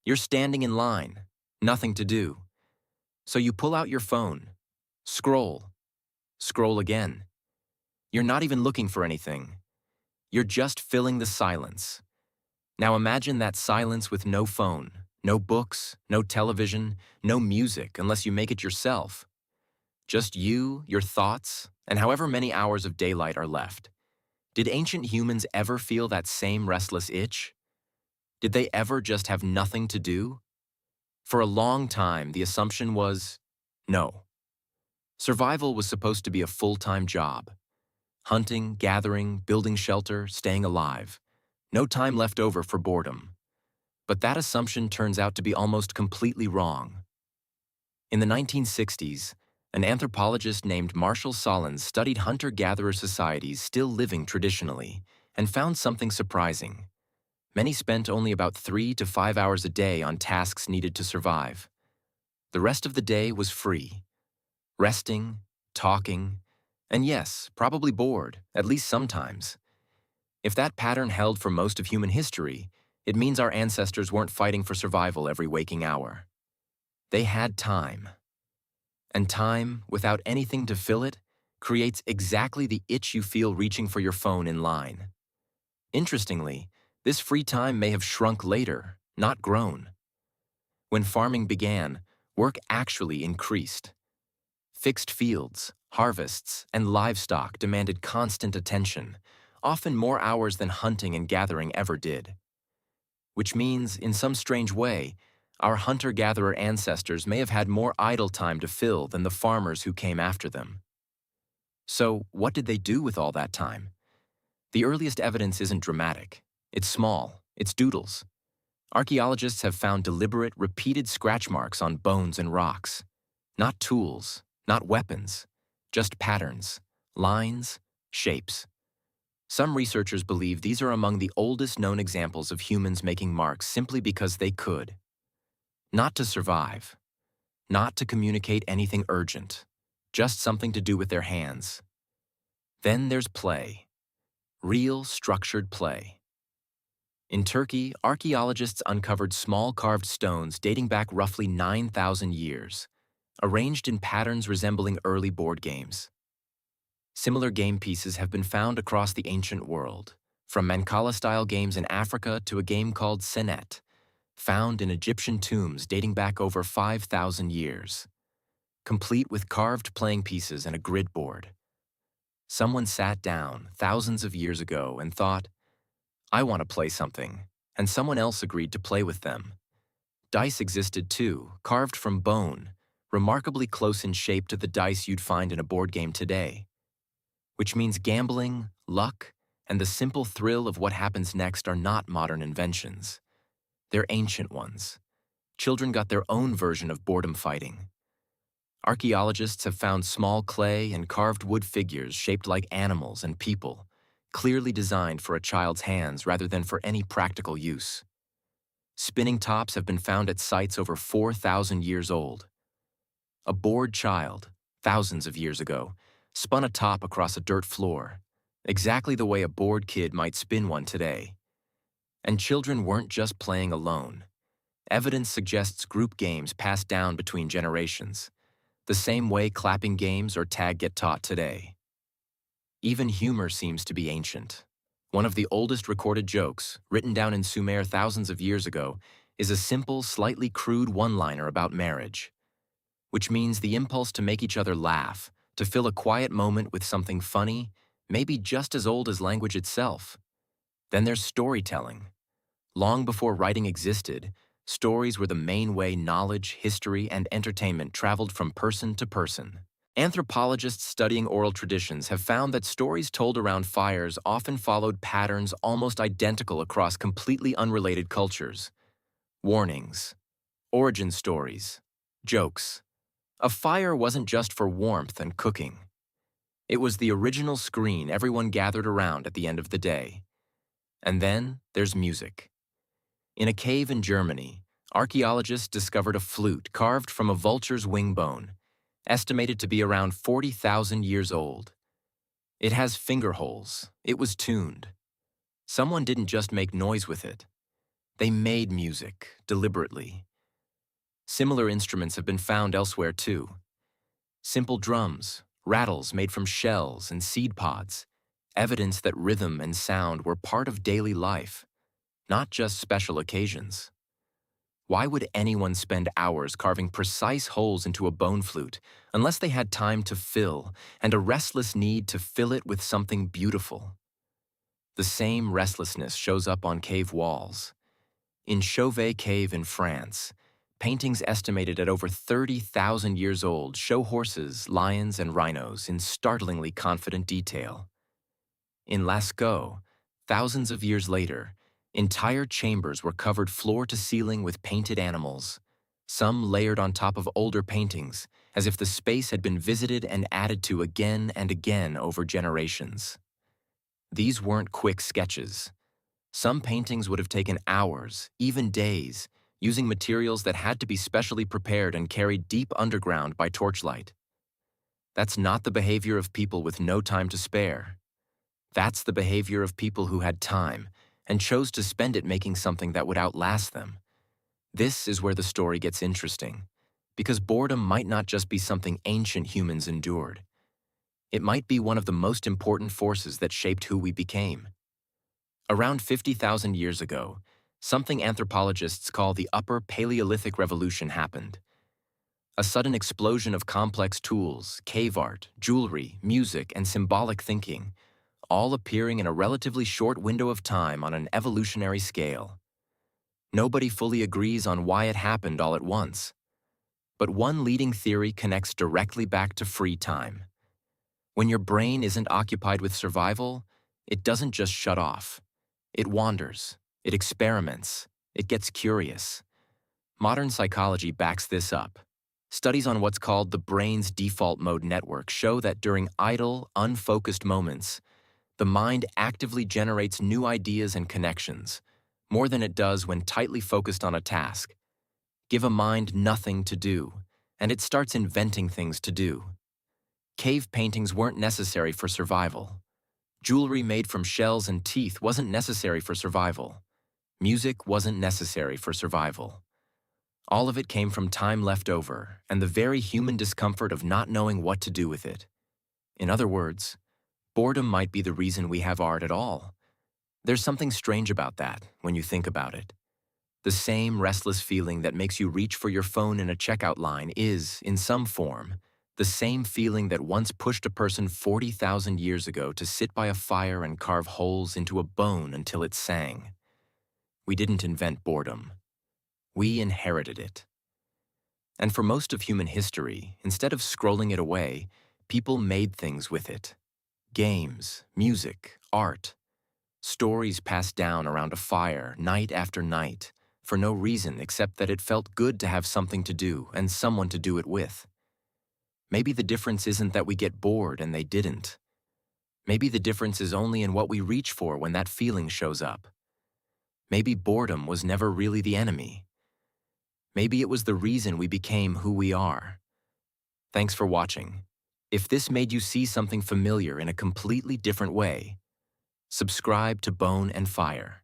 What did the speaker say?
You're standing in line, nothing to do. So you pull out your phone, scroll, scroll again. You're not even looking for anything. You're just filling the silence. Now imagine that silence with no phone, no books, no television, no music unless you make it yourself. Just you, your thoughts, and however many hours of daylight are left. Did ancient humans ever feel that same restless itch? Did they ever just have nothing to do? For a long time, the assumption was no. Survival was supposed to be a full-time job. Hunting, gathering, building shelter, staying alive. No time left over for boredom. But that assumption turns out to be almost completely wrong. In the 1960s, an anthropologist named Marshall Solins studied hunter-gatherer societies still living traditionally and found something surprising. Many spent only about 3 to 5 hours a day on tasks needed to survive. The rest of the day was free. Resting, talking, and yes, probably bored, at least sometimes. If that pattern held for most of human history, it means our ancestors weren't fighting for survival every waking hour. They had time. And time, without anything to fill it, creates exactly the itch you feel reaching for your phone in line. Interestingly, this free time may have shrunk later, not grown. When farming began, work actually increased. Fixed fields, harvests, and livestock demanded constant attention, often more hours than hunting and gathering ever did. Which means, in some strange way, our hunter-gatherer ancestors may have had more idle time to fill than the farmers who came after them. So, what did they do with all that time? The earliest evidence isn't dramatic. It's small. It's doodles. Archaeologists have found deliberate, repeated scratch marks on bones and rocks. Not tools, not weapons, just patterns, lines, shapes. Some researchers believe these are among the oldest known examples of humans making marks simply because they could. Not to survive. Not to communicate anything urgent. Just something to do with their hands. Then there's play. Real, structured play. In Turkey, archaeologists uncovered small carved stones dating back roughly 9,000 years, arranged in patterns resembling early board games. Similar game pieces have been found across the ancient world, from Mancala-style games in Africa to a game called Senet, found in Egyptian tombs dating back over 5,000 years, complete with carved playing pieces and a grid board. Someone sat down thousands of years ago and thought, I want to play something, and someone else agreed to play with them. Dice existed too, carved from bone, remarkably close in shape to the dice you'd find in a board game today. Which means gambling, luck, and the simple thrill of what happens next are not modern inventions. They're ancient ones. Children got their own version of boredom fighting. Archaeologists have found small clay and carved wood figures shaped like animals and people, clearly designed for a child's hands rather than for any practical use. Spinning tops have been found at sites over 4,000 years old. A bored child, thousands of years ago, spun a top across a dirt floor, exactly the way a bored kid might spin one today. And children weren't just playing alone. Evidence suggests group games passed down between generations, the same way clapping games or tag get taught today. Even humor seems to be ancient. One of the oldest recorded jokes, written down in Sumer thousands of years ago, is a simple, slightly crude one-liner about marriage, which means the impulse to make each other laugh, to fill a quiet moment with something funny, may be just as old as language itself. Then there's storytelling. Long before writing existed, stories were the main way knowledge, history, and entertainment traveled from person to person. Anthropologists studying oral traditions have found that stories told around fires often followed patterns almost identical across completely unrelated cultures. Warnings, origin stories, jokes. A fire wasn't just for warmth and cooking. It was the original screen everyone gathered around at the end of the day. And then there's music. In a cave in Germany, archaeologists discovered a flute carved from a vulture's wing bone, estimated to be around 40,000 years old. It has finger holes. It was tuned. Someone didn't just make noise with it. They made music, deliberately. Similar instruments have been found elsewhere too. Simple drums, rattles made from shells and seed pods, evidence that rhythm and sound were part of daily life, not just special occasions. Why would anyone spend hours carving precise holes into a bone flute unless they had time to fill and a restless need to fill it with something beautiful? The same restlessness shows up on cave walls. In Chauvet Cave in France, paintings estimated at over 30,000 years old show horses, lions, and rhinos in startlingly confident detail. In Lascaux, thousands of years later, entire chambers were covered floor to ceiling with painted animals, some layered on top of older paintings, as if the space had been visited and added to again and again over generations. These weren't quick sketches. Some paintings would have taken hours, even days, using materials that had to be specially prepared and carried deep underground by torchlight. That's not the behavior of people with no time to spare. That's the behavior of people who had time and chose to spend it making something that would outlast them. This is where the story gets interesting, because boredom might not just be something ancient humans endured. It might be one of the most important forces that shaped who we became. Around 50,000 years ago, something anthropologists call the Upper Paleolithic Revolution happened. A sudden explosion of complex tools, cave art, jewelry, music, and symbolic thinking, all appearing in a relatively short window of time on an evolutionary scale. Nobody fully agrees on why it happened all at once. But one leading theory connects directly back to free time. When your brain isn't occupied with survival, it doesn't just shut off. It wanders, it experiments, it gets curious. Modern psychology backs this up. Studies on what's called the brain's default mode network show that during idle, unfocused moments, the mind actively generates new ideas and connections, more than it does when tightly focused on a task. Give a mind nothing to do, and it starts inventing things to do. Cave paintings weren't necessary for survival. Jewelry made from shells and teeth wasn't necessary for survival. Music wasn't necessary for survival. All of it came from time left over and the very human discomfort of not knowing what to do with it. In other words, boredom might be the reason we have art at all. There's something strange about that when you think about it. The same restless feeling that makes you reach for your phone in a checkout line is, in some form, the same feeling that once pushed a person 40,000 years ago to sit by a fire and carve holes into a bone until it sang. We didn't invent boredom. We inherited it. And for most of human history, instead of scrolling it away, people made things with it. Games, music, art. Stories passed down around a fire night after night, for no reason except that it felt good to have something to do and someone to do it with. Maybe the difference isn't that we get bored and they didn't. Maybe the difference is only in what we reach for when that feeling shows up. Maybe boredom was never really the enemy. Maybe it was the reason we became who we are. Thanks for watching. If this made you see something familiar in a completely different way, subscribe to Bone and Fire.